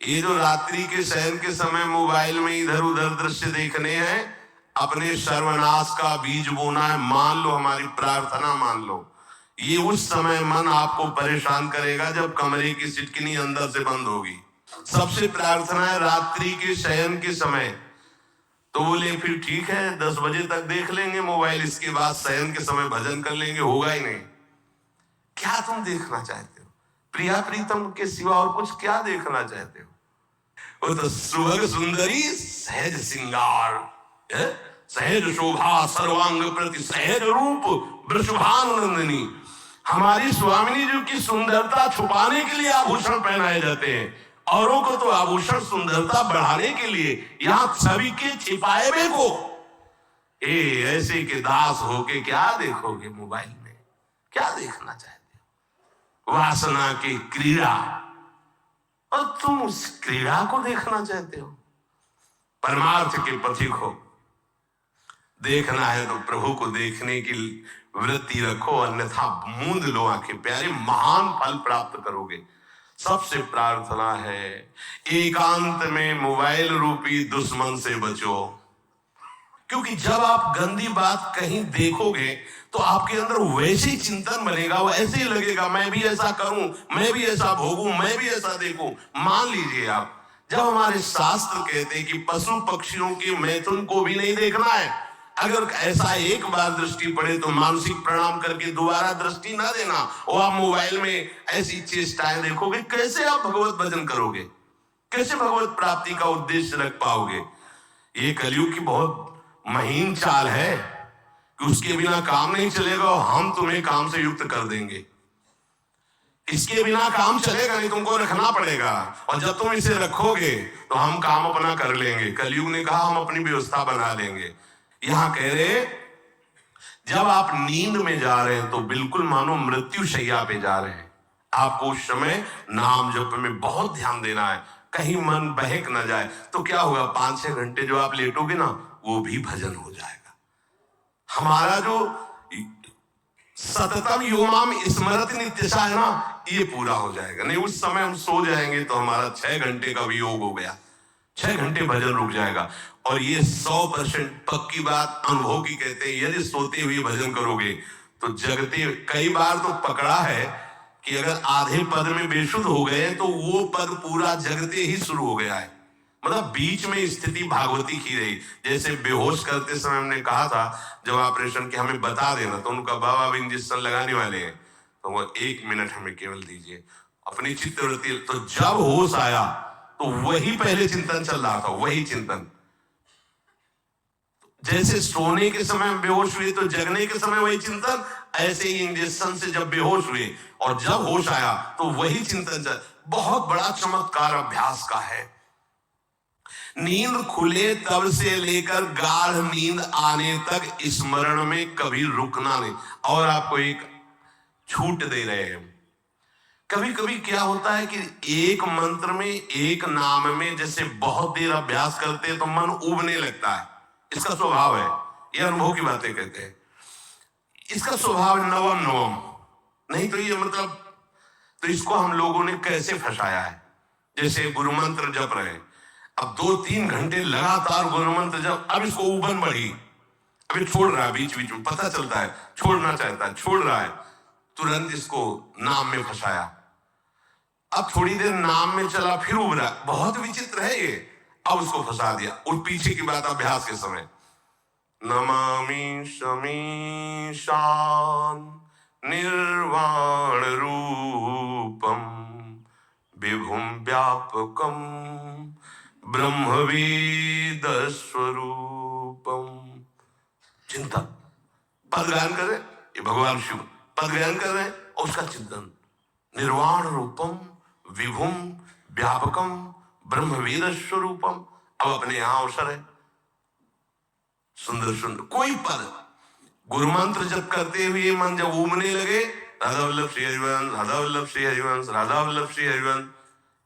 ये जो रात्रि के शयन के समय मोबाइल में इधर उधर दृश्य देखने हैं, अपने सर्वनाश का बीज बोना है। मान लो, हमारी प्रार्थना मान लो, ये उस समय मन आपको परेशान करेगा जब कमरे की सिटकिनी अंदर से बंद होगी। सबसे प्रार्थना है रात्रि के शयन के समय। तो बोले फिर ठीक है, 10 बजे तक देख लेंगे मोबाइल, इसके बाद शयन के समय भजन कर लेंगे। होगा ही नहीं। क्या तुम देखना चाहते हो? प्रिया प्रीतम के सिवा और कुछ क्या देखना चाहते हो? वो तो सुभग सुंदरी सहज सिंगार, सहज शोभा सर्वांग प्रति सहज रूप वृषभानुनंदिनी। हमारी स्वामिनी जी की सुंदरता छुपाने के लिए आभूषण पहनाए जाते हैं, औरों को तो आभूषण सुंदरता बढ़ाने के लिए। यहां सभी के छिपाए हुए को ऐसे के दास होके क्या देखोगे मोबाइल में? क्या देखना चाहते हो? वासना की क्रीड़ा, और तुम उस क्रीड़ा को देखना चाहते हो? परमार्थ के पथिक हो। देखना है तो प्रभु को देखने की वृत्ति रखो, अन्यथा मूंद लो आंखें। प्यारे, महान फल प्राप्त करोगे। सबसे प्रार्थना है एकांत में मोबाइल रूपी दुश्मन से बचो, क्योंकि जब आप गंदी बात कहीं देखोगे तो आपके अंदर वैसे ही चिंतन बनेगा, वो ऐसे ही लगेगा मैं भी ऐसा करूं, मैं भी ऐसा भोगूं, मैं भी ऐसा देखूं। मान लीजिए आप, जब हमारे शास्त्र कहते हैं कि पशु पक्षियों के मैथुन को भी नहीं देखना है, अगर ऐसा एक बार दृष्टि पड़े तो मानसिक प्रणाम करके दोबारा दृष्टि ना देना। और आप मोबाइल में ऐसी चेष्टाएं देखोगे, कैसे आप भगवत भजन करोगे? कैसे भगवत प्राप्ति का उद्देश्य रख पाओगे? ये कलयुग की बहुत महीन चाल है कि उसके बिना काम नहीं चलेगा और हम तुम्हें काम से युक्त कर देंगे। इसके बिना काम चलेगा नहीं, तुमको रखना पड़ेगा, और जब तुम इसे रखोगे तो हम काम अपना कर लेंगे। कलयुग ने कहा हम अपनी व्यवस्था बना लेंगे। यहां कह रहे, जब आप नींद में जा रहे हैं तो बिल्कुल मानो मृत्यु शैया पे जा रहे हैं। आपको उस समय नाम जप में बहुत ध्यान देना है, कहीं मन बहक ना जाए। तो क्या होगा, 5-6 घंटे जो आप लेटोगे ना, वो भी भजन हो जाएगा। हमारा जो सततम योमाम स्मरत नित्यशा है ना, ये पूरा हो जाएगा। नहीं, उस समय हम सो जाएंगे तो हमारा 6 घंटे का वियोग हो गया, 6 घंटे भजन रुक जाएगा। और ये 100% पक्की बात अनुभव की कहते हैं, यदि सोते हुए भजन करोगे तो जगते। कई बार तो पकड़ा है कि अगर आधे पद में बेशुद्ध हो गए तो वो पद पूरा जगते ही शुरू हो गया है, मतलब बीच में स्थिति भागवती की रही। जैसे बेहोश करते समय हमने कहा था जब ऑपरेशन के हमें बता देना, तो उनका बाबा भी इंजेक्शन लगाने वाले हैं, तो वो 1 मिनट हमें केवल दीजिए, अपनी चित्तवृत्ति। तो जब होश आया तो वही पहले चिंतन चल रहा था, वही चिंतन। जैसे सोने के समय बेहोश हुए तो जगने के समय वही चिंतन, ऐसे ही इंजेक्शन से जब बेहोश हुए और जब होश आया तो वही चिंतन चल। बहुत बड़ा चमत्कार अभ्यास का है। नींद खुले तब से लेकर गाढ़ नींद आने तक स्मरण में कभी रुकना नहीं। और आपको एक छूट दे रहे हैं, कभी कभी क्या होता है कि एक मंत्र में, एक नाम में जैसे बहुत देर अभ्यास करते हैं तो मन उबने लगता है। इसका स्वभाव है, ये अनुभव की बातें कहते हैं। इसका स्वभाव नवम नवम नहीं तो ये मतलब, तो इसको हम लोगों ने कैसे फंसाया है। जैसे गुरु मंत्र जप रहे, अब 2-3 घंटे लगातार गुरु मंत्र जप, अब इसको उबन बढ़ी, अभी छोड़ रहा है, बीच बीच में पता चलता है छोड़ना चाहता है, छोड़ रहा है, तुरंत इसको नाम में फंसाया। अब थोड़ी देर नाम में चला, फिर उबरा, बहुत विचित्र है ये, अब उसको फंसा दिया। और पीछे की बात अभ्यास के समय, नमामि शमीशान निर्वाण रूपम विभुम व्यापकम ब्रह्मवेद स्वरूपम। चिंतन, पद गायन कर रहे, ये भगवान शिव पद गायन कर रहे हैं और उसका चिंतन। निर्वाण रूपम विभुम व्यापकम ब्रह्मवेद स्वरूपम। अब अपने यहां अवसर है, सुंदर सुंदर कोई पद गुरु मंत्र जब करते हुए मन जब उमने लगे, राधा वल्लभ श्री हरिवंश, राधा वल्लभ श्री हरिवंश, राधा वल्लभ श्री हरिवंश,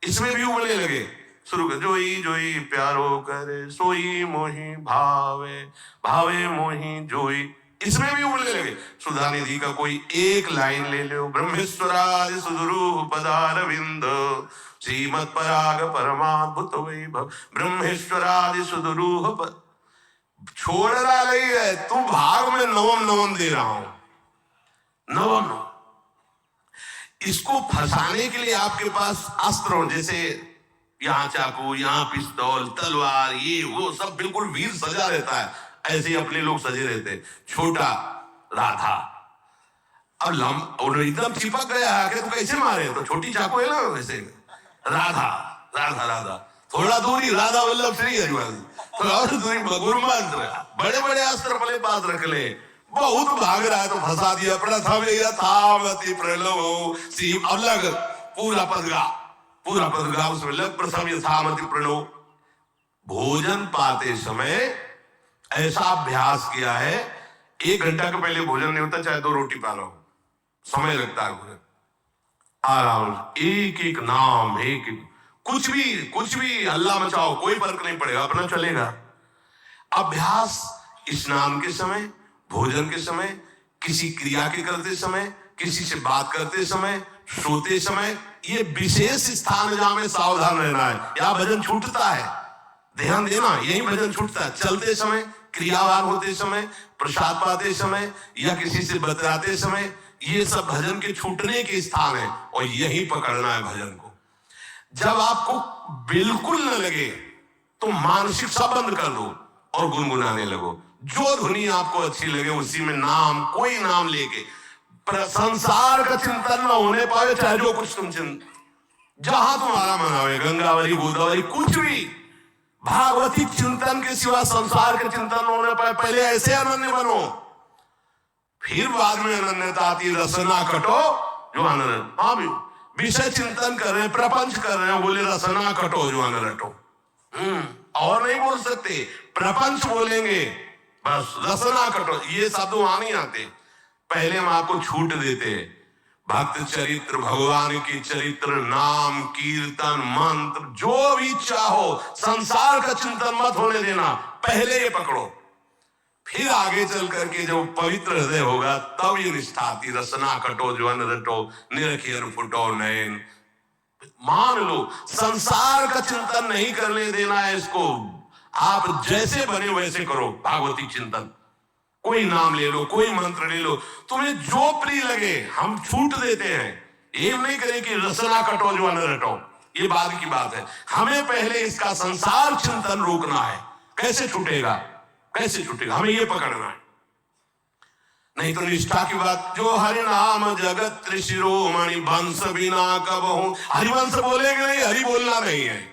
इसमें भी उमने लगे, शुरू कर जोई जोई प्यारो करे सोई मोही भावे, भावे मोही जोई, इसमें भी उमने लगे। सुधा निधि का कोई एक लाइन ले लो, ब्रह्मेश्वराय सुदुरूह पदारविंद श्रीमत्पराग परमाद्भुत वैभव ब्रह्मेश्वरादि सुदुरूह पद। छोड़ना नहीं है, तू भाग में नवम नवम दे रहा हूं, नवम नवम। इसको फंसाने के लिए आपके पास अस्त्र हो, जैसे यहाँ चाकू, यहाँ पिस्तौल, तलवार, ये वो सब बिल्कुल वीर सजा रहता है, ऐसे ही अपने लोग सजे रहते। छोटा राधा, अब एकदम चिपक गया है, तो कैसे मारे? तो छोटी चाकू है ना, वैसे राधा राधा राधा, थोड़ा दूरी राधा वल्लभ श्री हरिवंश, थोड़ा और दूरी गुरु मंत्र, बड़े बड़े अस्त्र अपने पास रख ले। बहुत भाग रहा है तो फंसा दिया। प्रथम यथावति प्रणव सी, अलग पूरा पद गा उसमें लग, प्रथम यथावति प्रणव। भोजन पाते समय ऐसा अभ्यास किया है, 1 घंटा के पहले भोजन नहीं होता, चाहे 2 रोटी पा लो, समय लगता है भोजन। आराम, एक एक नाम, एक कुछ भी हल्ला मचाओ, कोई फर्क नहीं पड़ेगा, अपना चलेगा। अभ्यास स्नान के समय, भोजन के समय, किसी क्रिया के करते समय, किसी से बात करते समय, सोते समय, ये विशेष स्थान जहां में सावधान रहना है। यहाँ भजन छूटता है, ध्यान देना, यही भजन छूटता है। चलते समय, क्रियावान होते समय, प्रसाद पाते समय या किसी से बतलाते समय, ये सब भजन के छूटने के स्थान है और यही पकड़ना है भजन को। जब आपको बिल्कुल न लगे तो मानसिक संबंध कर दो और गुनगुनाने लगो। जो धुनी आपको अच्छी लगे उसी में नाम, कोई नाम लेके, संसार का चिंतन न होने पाए, चाहे जो कुछ तुम जहां तुम्हारा मन आवे, गंगावली, गोदावरी, कुछ भी, भागवती चिंतन के सिवा संसार के चिंतन न होने पाए। पहले ऐसे अनन्य बनो, फिर बाद में अनन्यता आती, रसना कटो जो अनन्य। हाँ भी विषय चिंतन कर रहे हैं, प्रपंच कर रहे हैं, बोले रसना कटो जो अनन्य रटो। और नहीं बोल सकते, प्रपंच बोलेंगे बस, रसना कटो, ये शब्द वहां नहीं आते। पहले हम आपको छूट देते, भक्त चरित्र, भगवान की चरित्र, नाम, कीर्तन, मंत्र, जो भी चाहो, संसार का चिंतन मत होने देना, पहले ये पकड़ो। फिर आगे चल करके जब पवित्र हृदय होगा तब ये निष्ठा आती, रसना कटो जो अन रटो, निरखियन फुटो नयन। मान लो, संसार का चिंतन नहीं करने देना है इसको। आप जैसे बने वैसे करो भागवती चिंतन, कोई नाम ले लो, कोई मंत्र ले लो, तुम्हें जो प्रिय लगे। हम छूट देते हैं, ये नहीं करें कि रसना कटो जो अन रटो, ये बाद की बात है। हमें पहले इसका संसार चिंतन रोकना है। कैसे छूटेगा, कैसे छूटेगा, हमें ये पकड़ना है। नहीं तो निष्ठा की बात, जो हरि नाम जगत त्रिशिरोमणि वंश बिना कबहू। हरिवंश बोलेंगे नहीं, हरि बोलना नहीं है,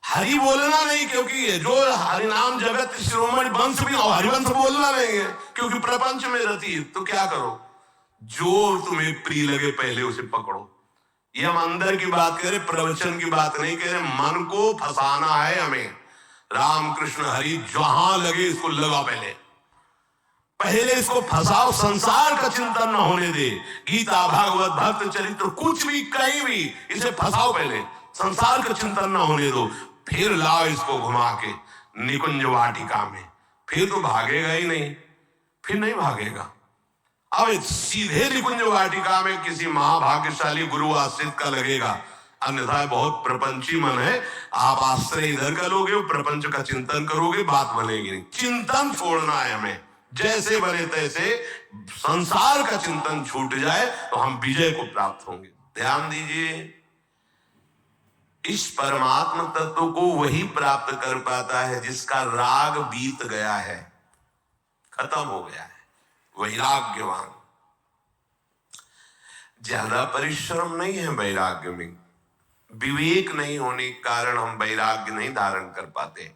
हरि बोलना नहीं, क्योंकि जो हरिनाम जगत शिरोमणि वंश भी, और हरिवंश बोलना नहीं है क्योंकि प्रपंच में रहती है। तो क्या करो, जो तुम्हें प्रिय लगे पहले उसे पकड़ो। ये हम अंदर की बात कह रहे, प्रवचन की बात नहीं कह रहे। मन को फंसाना है हमें। राम कृष्ण हरि जहां लगे इसको लगा, पहले इसको फंसाओ, संसार का चिंतन न होने दे। गीता, भागवत, भक्त चरित्र, कुछ भी कहीं भी इसे फंसाओ, पहले संसार का चिंतन न होने दो, फिर लाओ इसको घुमा के निकुंज वाटिका में। फिर तो भागेगा ही नहीं, फिर नहीं भागेगा। अब सीधे निकुंज वाटिका में किसी महाभाग्यशाली गुरु आश्रित का लगेगा, अन्यथा बहुत प्रपंची मन है। आप आश्रय इधर का लोगे, प्रपंच का चिंतन करोगे, बात बनेगी नहीं। चिंतन छोड़ना है हमें, जैसे बने तैसे संसार का चिंतन छूट जाए तो हम विजय को प्राप्त होंगे। ध्यान दीजिए, इस परमात्म तत्व को वही प्राप्त कर पाता है जिसका राग बीत गया है, खत्म हो गया है, वैराग्यवान। ज्यादा परिश्रम नहीं है वैराग्य में, विवेक नहीं होने के कारण हम वैराग्य नहीं धारण कर पाते।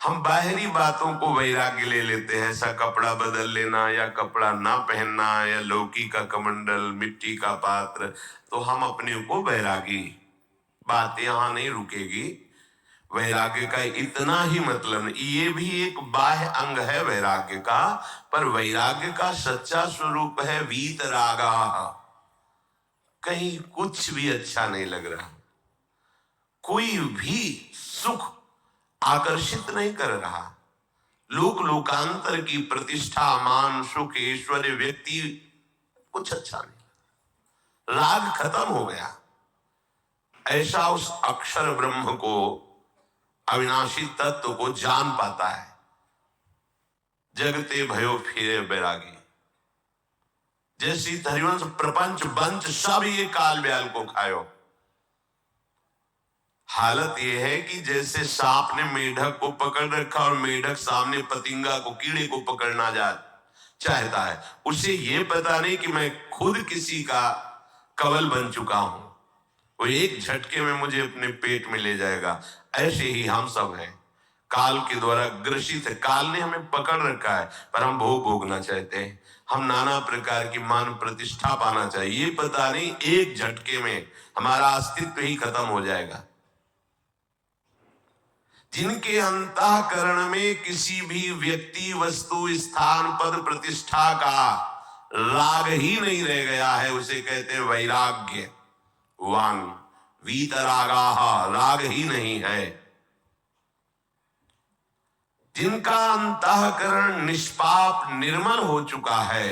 हम बाहरी बातों को वैराग्य ले लेते हैं, ऐसा कपड़ा बदल लेना या कपड़ा ना पहनना या लौकी का कमंडल, मिट्टी का पात्र, तो हम अपने को वैरागी। बात यहां नहीं रुकेगी। वैराग्य का इतना ही मतलब, ये भी एक बाह्य अंग है वैराग्य का, पर वैराग्य का सच्चा स्वरूप है वीतरागा। कहीं कुछ भी अच्छा नहीं लग रहा, कोई भी सुख आकर्षित नहीं कर रहा, लोक लोकांतर की प्रतिष्ठा, मान, सुख, ऐश्वर्य, व्यक्ति, कुछ अच्छा नहीं, राग खत्म हो गया। ऐसा उस अक्षर ब्रह्म को, अविनाशी तत्व को जान पाता है। जगते भयो फिरे बैरागी, जैसी हरिवंश प्रपंच बंच सब ये काल ब्याल को खायो। हालत यह है कि जैसे सांप ने मेढक को पकड़ रखा और मेढक सामने पतिंगा को, कीड़े को पकड़ना चाहता है। उसे ये पता नहीं कि मैं खुद किसी का कवल बन चुका हूं, वो एक झटके में मुझे अपने पेट में ले जाएगा। ऐसे ही हम सब हैं, काल के द्वारा ग्रसित है। काल ने हमें पकड़ रखा है, पर हम भोग भोगना चाहते हैं। हम नाना प्रकार की मान प्रतिष्ठा पाना चाहिए, ये पता नहीं एक झटके में हमारा अस्तित्व ही खत्म हो जाएगा। जिनके अंतःकरण में किसी भी व्यक्ति, वस्तु, स्थान, पद, प्रतिष्ठा का राग ही नहीं रह गया है, उसे कहते हैं वैराग्य। वांग वीतरागाः, राग ही नहीं है। जिनका अंतःकरण निष्पाप निर्मल हो चुका है,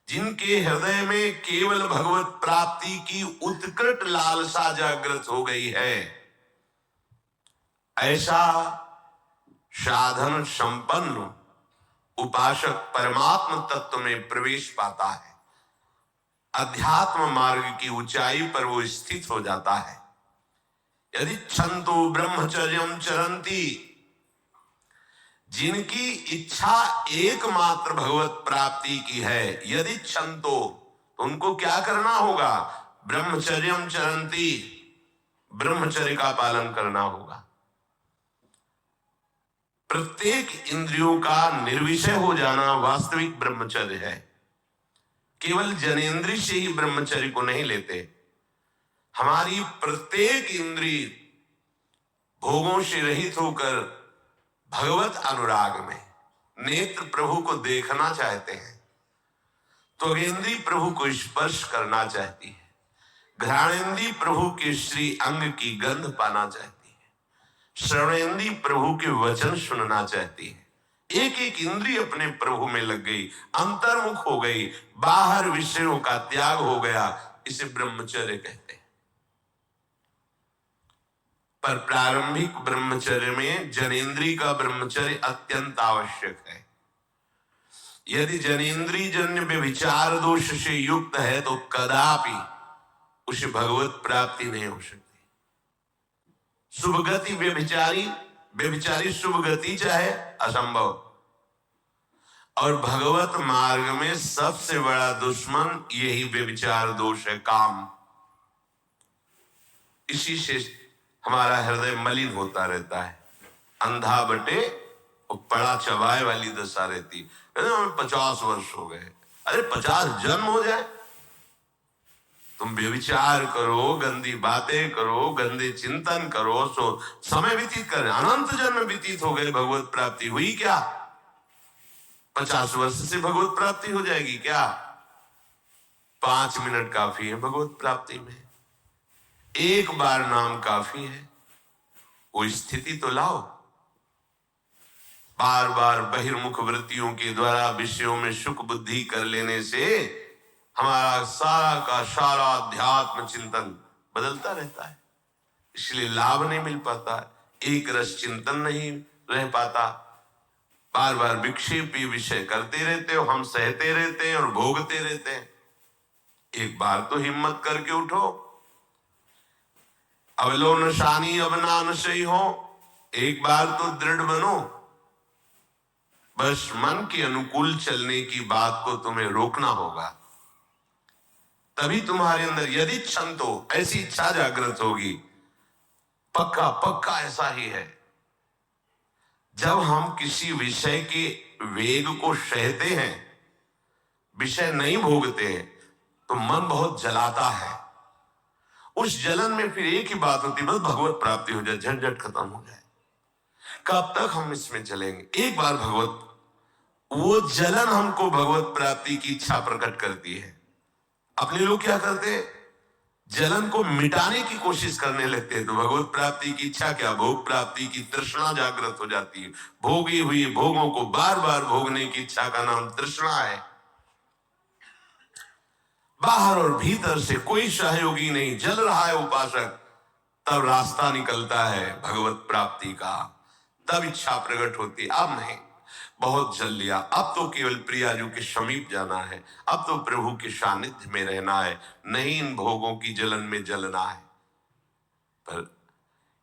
जिनके हृदय में केवल भगवत प्राप्ति की उत्कट लालसा जागृत हो गई है, ऐसा साधन संपन्न उपासक परमात्म तत्व में प्रवेश पाता है। अध्यात्म मार्ग की ऊंचाई पर वो स्थित हो जाता है। यदि छंतो ब्रह्मचर्यम चरंती, जिनकी इच्छा एकमात्र भगवत प्राप्ति की है, यदि छंतो, तो उनको क्या करना होगा? ब्रह्मचर्यम चरंती, ब्रह्मचर्य का पालन करना होगा। प्रत्येक इंद्रियों का निर्विषय हो जाना वास्तविक ब्रह्मचर्य है। केवल जनेंद्रिय से ही ब्रह्मचर्य को नहीं लेते। हमारी प्रत्येक इंद्रिय भोगों से रहित होकर भगवत अनुराग में, नेत्र प्रभु को देखना चाहते हैं, त्वगेंद्रिय प्रभु को स्पर्श करना चाहती है, घ्राणेंद्रिय प्रभु के श्री अंग की गंध पाना चाहती है, श्रवणेंद्रिय प्रभु के वचन सुनना चाहती है। एक एक इंद्रिय अपने प्रभु में लग गई, अंतर्मुख हो गई, बाहर विषयों का त्याग हो गया। इसे ब्रह्मचर्य कहते हैं। पर प्रारंभिक ब्रह्मचर्य में जनेंद्रिय का ब्रह्मचर्य अत्यंत आवश्यक है। यदि जनेंद्रिय जन्य व्यभिचार दोष से युक्त है तो कदापि उसे भगवत प्राप्ति नहीं हो सकती। शुभ गति व्यभिचारी शुभ गति चाहे असंभव। और भगवत मार्ग में सबसे बड़ा दुश्मन यही व्यभिचार दोष है, काम। इसी से हमारा हृदय मलिन होता रहता है। अंधा बटे और पड़ा चबाए वाली दशा रहती। हमें 50 वर्ष हो गए। अरे 50 जन्म हो जाए, तुम व्यभिचार करो, गंदी बातें करो, गंदे चिंतन करो, सो समय व्यतीत करें। अनंत जन्म व्यतीत हो गए, भगवत प्राप्ति हुई क्या? 50 वर्ष से भगवत प्राप्ति हो जाएगी क्या? 5 मिनट काफी है भगवत प्राप्ति में। एक बार नाम काफी है। वो स्थिति तो लाओ। बार बार बहिर्मुख वृत्तियों के द्वारा विषयों में सुख बुद्धि कर लेने से हमारा सारा का सारा अध्यात्म चिंतन बदलता रहता है, इसलिए लाभ नहीं मिल पाता, एक रस चिंतन नहीं रह पाता। बार बार विक्षेपी विषय करते रहते हो, हम सहते रहते हैं और भोगते रहते हैं। एक बार तो हिम्मत करके उठो, अवलोन शानी अवनान सही हो, एक बार तो दृढ़ बनो। बस मन के अनुकूल चलने की बात को तुम्हें रोकना होगा, तभी तुम्हारे अंदर यदि क्षंतो, ऐसी इच्छा जागृत होगी। पक्का पक्का ऐसा ही है। जब हम किसी विषय के वेग को सहते हैं, विषय नहीं भोगते हैं, तो मन बहुत जलाता है। उस जलन में फिर एक ही बात होती है, बस भगवत प्राप्ति हो जाए, झंझट खत्म हो जाए। कब तक हम इसमें चलेंगे? एक बार भगवत, वो जलन हमको भगवत प्राप्ति की इच्छा प्रकट करती है। अपने लोग क्या करते हैं? जलन को मिटाने की कोशिश करने लगते हैं, तो भगवत प्राप्ति की इच्छा क्या, भोग प्राप्ति की तृष्णा जागृत हो जाती है। भोगी हुई भोगों को बार बार भोगने की इच्छा का नाम तृष्णा है। बाहर और भीतर से कोई सहयोगी नहीं, जल रहा है उपासक, तब रास्ता निकलता है भगवत प्राप्ति का, तब इच्छा प्रकट होती। अब नहीं, बहुत जल लिया, अब तो केवल प्रियाजू के समीप जाना है, अब तो प्रभु के सानिध्य में रहना है, नहीं इन भोगों की जलन में जलना है। पर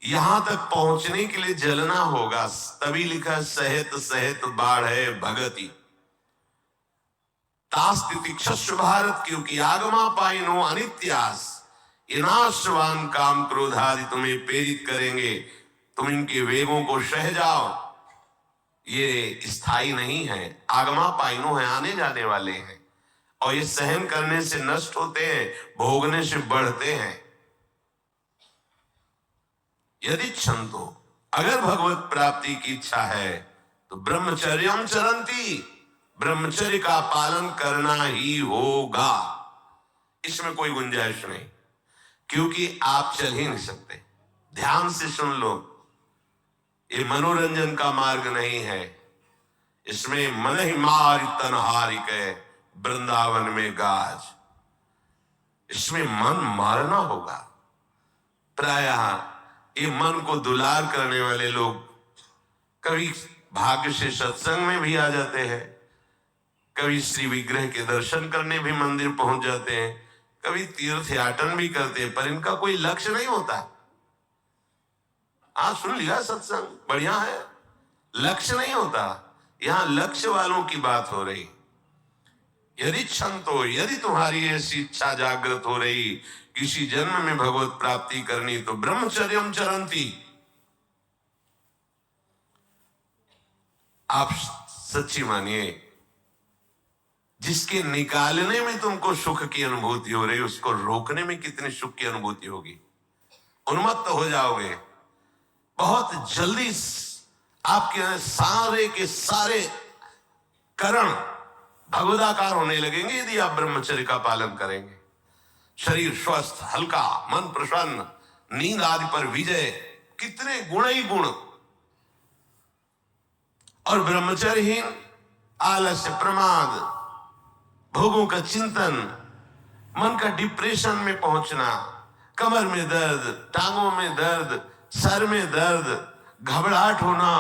यहां तक पहुंचने के लिए जलना होगा, तभी लिखा सहित सहित बाढ़ है भगति तास्तितिक्षस्व भारत, क्योंकि आगमा पाइनो अनित्यास, ये नाशवान काम क्रोध आदि तुम्हें प्रेरित करेंगे, तुम इनके वेगों को सह जाओ, ये स्थायी नहीं है, आगमा पाइनो है, आने जाने वाले हैं, और ये सहन करने से नष्ट होते हैं, भोगने से बढ़ते हैं। यदि छंतो, अगर भगवत प्राप्ति की इच्छा है तो ब्रह्मचर्यम चरंती, ब्रह्मचर्य का पालन करना ही होगा, इसमें कोई गुंजाइश नहीं, क्योंकि आप चल ही नहीं सकते। ध्यान से सुन लो, ये मनोरंजन का मार्ग नहीं है, इसमें मन ही मार तन हारिक है वृंदावन में गाज, इसमें मन मारना होगा। प्रायः ये मन को दुलार करने वाले लोग कभी भाग्य से सत्संग में भी आ जाते हैं, कभी श्री विग्रह के दर्शन करने भी मंदिर पहुंच जाते हैं, कभी तीर्थ याटन भी करते हैं, पर इनका कोई लक्ष्य नहीं होता। आज सुन लिया सत्संग, बढ़िया है, लक्ष्य नहीं होता। यहां लक्ष्य वालों की बात हो रही। यदि छंतो, यदि तुम्हारी ऐसी इच्छा जागृत हो रही किसी जन्म में भगवत प्राप्ति करनी, तो ब्रह्मचर्यम चरंती, आप सच्ची मानिए, जिसके निकालने में तुमको सुख की अनुभूति हो रही, उसको रोकने में कितनी सुख की अनुभूति होगी। उन्मत्त हो जाओगे, बहुत जल्दी आपके सारे के सारे करण भगवदाकार होने लगेंगे यदि आप ब्रह्मचर्य का पालन करेंगे। शरीर स्वस्थ, हल्का, मन प्रसन्न, नींद आदि पर विजय, कितने गुण ही गुण। और ब्रह्मचर्यहीन आलस्य, प्रमाद, भोगों का चिंतन, मन का डिप्रेशन में पहुंचना, कमर में दर्द, टांगों में दर्द, सर में दर्द, घबराहट होना,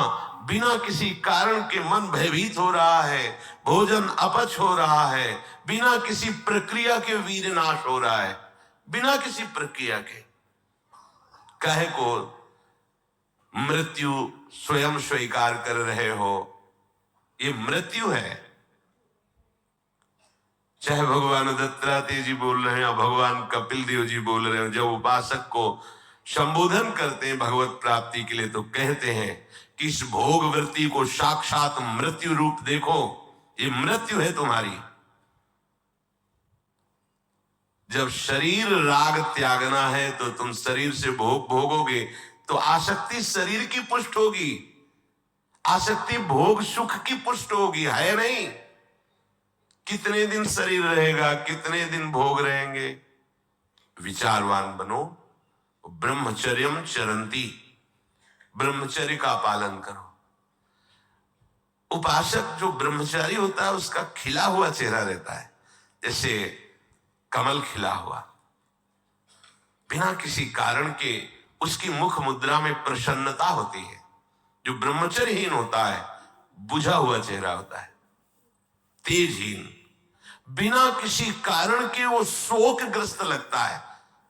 बिना किसी कारण के मन भयभीत हो रहा है, भोजन अपच हो रहा है, बिना किसी प्रक्रिया के वीर नाश हो रहा है, बिना किसी प्रक्रिया के। काहे को मृत्यु स्वयं स्वीकार कर रहे हो, ये मृत्यु है। चाहे भगवान दत्तात्रेय जी बोल रहे हैं या भगवान कपिल देव जी बोल रहे हैं, जब उपासक को संबोधन करते हैं भगवत प्राप्ति के लिए, तो कहते हैं कि इस भोग वृत्ति को साक्षात मृत्यु रूप देखो, ये मृत्यु है तुम्हारी। जब शरीर राग त्यागना है तो तुम शरीर से भोग भोगोगे, तो आसक्ति शरीर की पुष्ट होगी, आसक्ति भोग सुख की पुष्ट होगी, है नहीं। कितने दिन शरीर रहेगा, कितने दिन भोग रहेंगे। विचारवान बनो, ब्रह्मचर्यम चरंती, ब्रह्मचर्य का पालन करो। उपासक जो ब्रह्मचारी होता है उसका खिला हुआ चेहरा रहता है, जैसे कमल खिला हुआ, बिना किसी कारण के उसकी मुख मुद्रा में प्रसन्नता होती है। जो ब्रह्मचर्यहीन होता है बुझा हुआ चेहरा होता है, तेजहीन, बिना किसी कारण के वो शोकग्रस्त लगता है।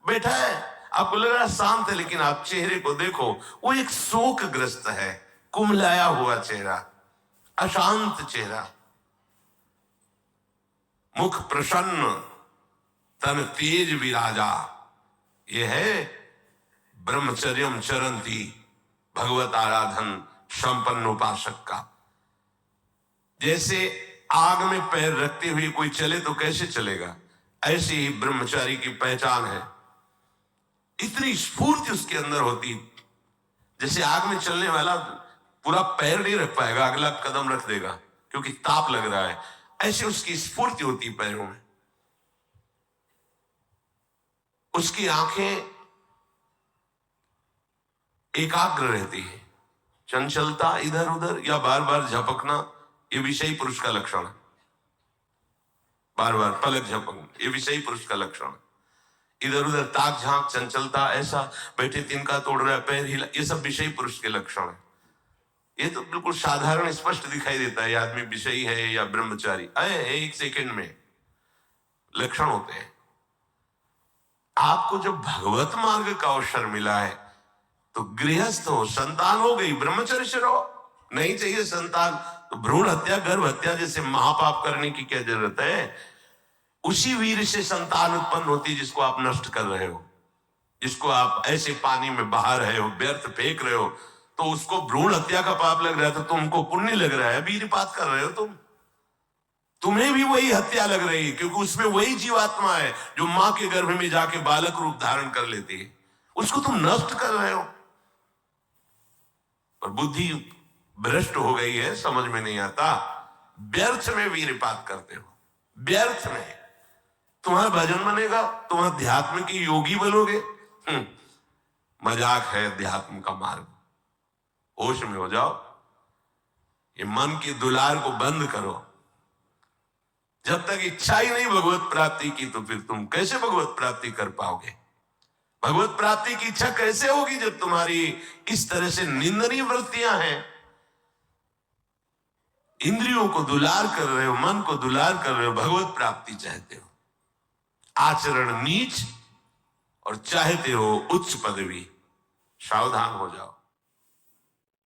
बैठा है, आपको लग रहा है शांत है, लेकिन आप चेहरे को देखो, वो एक शोकग्रस्त है, कुम्हलाया हुआ चेहरा, अशांत चेहरा, मुख प्रसन्न, तन तेज विराजा। ये है ब्रह्मचर्यम चरंती, भगवत आराधन संपन्न उपासक का। जैसे आग में पैर रखते हुए कोई चले तो कैसे चलेगा, ऐसे ही ब्रह्मचारी की पहचान है। इतनी स्फूर्ति उसके अंदर होती, जैसे आग में चलने वाला पूरा पैर नहीं रख पाएगा, अगला कदम रख देगा क्योंकि ताप लग रहा है, ऐसे उसकी स्फूर्ति होती पैरों में। उसकी आंखें एकाग्र रहती है, चंचलता इधर उधर या बार बार झपकना, ये विषयी पुरुष का लक्षण है। बार बार पलक झपकना, ये विषयी पुरुष का लक्षण। इधर उधर ताक झांक, चंचलता, ऐसा बैठे तिनका तोड़ रहा है, पैर हिला, ये सब विषयी पुरुष के लक्षण है। ये तो बिल्कुल साधारण स्पष्ट दिखाई देता है आदमी विषयी है या ब्रह्मचारी, एक सेकंड में लक्षण होते हैं। आपको जब भगवत मार्ग का अवसर मिला है तो गृहस्थ हो, संतान हो गई, ब्रह्मचर्य रहो। नहीं चाहिए संतान तो भ्रूण हत्या, गर्भ हत्या जैसे महापाप करने की क्या जरूरत है? उसी वीर से संतान उत्पन्न होती जिसको आप नष्ट कर रहे हो, जिसको आप ऐसे पानी में बहा रहे हो, व्यर्थ फेंक रहे हो, तो उसको भ्रूण हत्या का पाप लग रहा है, तो तुमको पुण्य लग रहा है, वीरपात कर रहे हो तुम्हें भी वही हत्या लग रही है, क्योंकि उसमें वही जीवात्मा है जो मां के गर्भ में जाके बालक रूप धारण कर लेती है, उसको तुम नष्ट कर रहे हो। और बुद्धि भ्रष्ट हो गई है, समझ में नहीं आता, व्यर्थ में वीरपात करते हो, व्यर्थ में। तुम्हारा भजन बनेगा, तुम अध्यात्म के योगी बनोगे, मजाक है अध्यात्म का मार्ग। होश में हो जाओ, ये मन के दुलार को बंद करो। जब तक इच्छा ही नहीं भगवत प्राप्ति की, तो फिर तुम कैसे भगवत प्राप्ति कर पाओगे? भगवत प्राप्ति की इच्छा कैसे होगी जब तुम्हारी इस तरह से निंदनीय वृत्तियां हैं? इंद्रियों को दुलार कर रहे हो, मन को दुलार कर रहे हो, भगवत प्राप्ति चाहते हो, आचरण नीच और चाहते हो उच्च पदवी। सावधान हो जाओ।